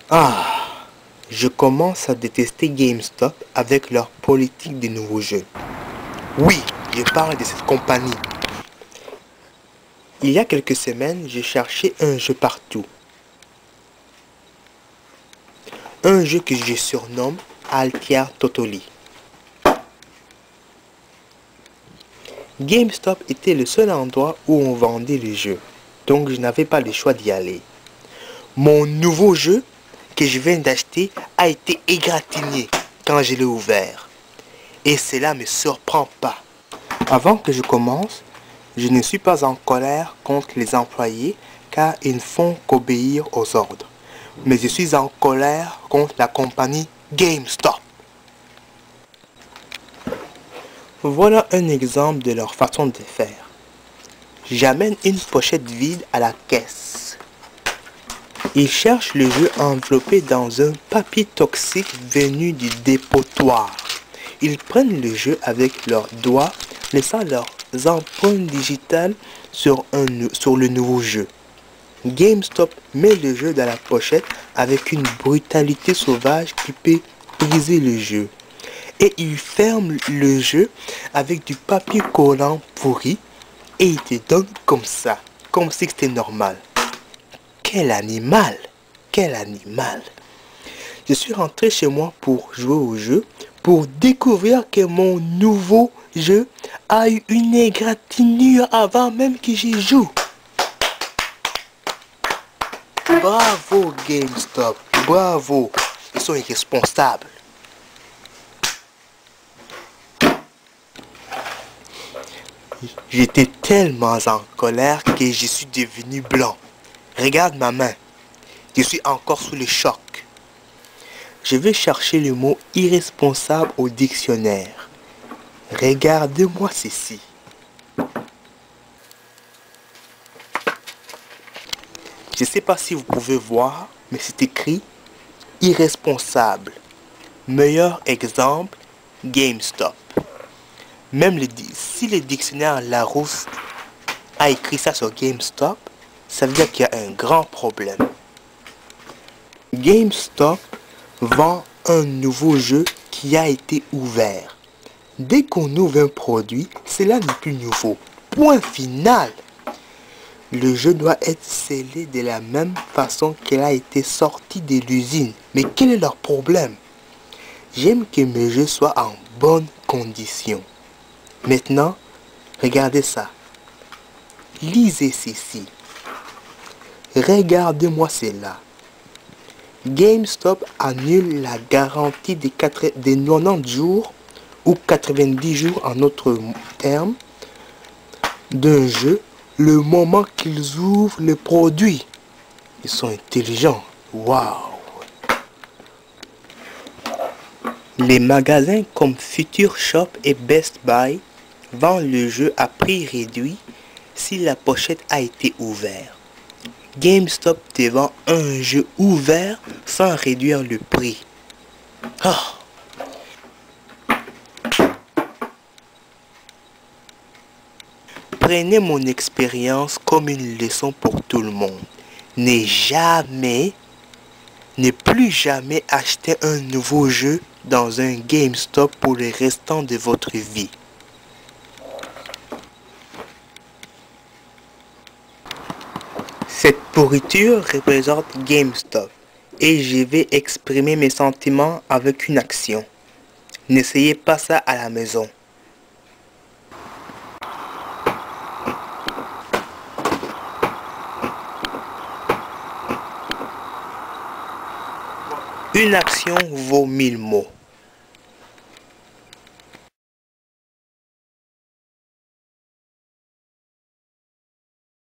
Ah, je commence à détester GameStop avec leur politique des nouveaux jeux. Oui, je parle de cette compagnie. Il y a quelques semaines, j'ai cherché un jeu partout. Un jeu que je surnomme Altia Totally. GameStop était le seul endroit où on vendait les jeux, donc je n'avais pas le choix d'y aller. Mon nouveau jeu que je viens d'acheter a été égratigné quand je l'ai ouvert. Et cela ne me surprend pas. Avant que je commence, je ne suis pas en colère contre les employés car ils ne font qu'obéir aux ordres. Mais je suis en colère contre la compagnie GameStop. Voilà un exemple de leur façon de faire. J'amène une pochette vide à la caisse. Ils cherchent le jeu enveloppé dans un papier toxique venu du dépotoir. Ils prennent le jeu avec leurs doigts, laissant leurs empreintes digitales sur le nouveau jeu. GameStop met le jeu dans la pochette avec une brutalité sauvage qui peut briser le jeu. Et il ferme le jeu avec du papier collant pourri et il te donne comme ça, comme si c'était normal. Quel animal! Quel animal! Je suis rentré chez moi pour jouer au jeu, pour découvrir que mon nouveau jeu a eu une égratignure avant même que j'y joue. Bravo GameStop, bravo, ils sont irresponsables. J'étais tellement en colère que je suis devenu blanc. Regarde ma main, je suis encore sous le choc. Je vais chercher le mot irresponsable au dictionnaire. Regardez-moi ceci. Je ne sais pas si vous pouvez voir, mais c'est écrit irresponsable. Meilleur exemple, GameStop. Même si le dictionnaire Larousse a écrit ça sur GameStop, ça veut dire qu'il y a un grand problème. GameStop vend un nouveau jeu qui a été ouvert. Dès qu'on ouvre un produit, cela n'est plus nouveau. Point final. Le jeu doit être scellé de la même façon qu'il a été sorti de l'usine. Mais quel est leur problème? J'aime que mes jeux soient en bonne condition. Maintenant, regardez ça. Lisez ceci. Regardez-moi cela. GameStop annule la garantie des 90 jours ou 90 jours en autre terme d'un jeu le moment qu'ils ouvrent le produit. Ils sont intelligents. Waouh! Les magasins comme Future Shop et Best Buy vendent le jeu à prix réduit si la pochette a été ouverte. GameStop te vend un jeu ouvert sans réduire le prix. Oh. Prenez mon expérience comme une leçon pour tout le monde. Ne plus jamais acheter un nouveau jeu dans un GameStop pour le restant de votre vie. Cette pourriture représente GameStop et je vais exprimer mes sentiments avec une action. N'essayez pas ça à la maison. Une action vaut 1000 mots.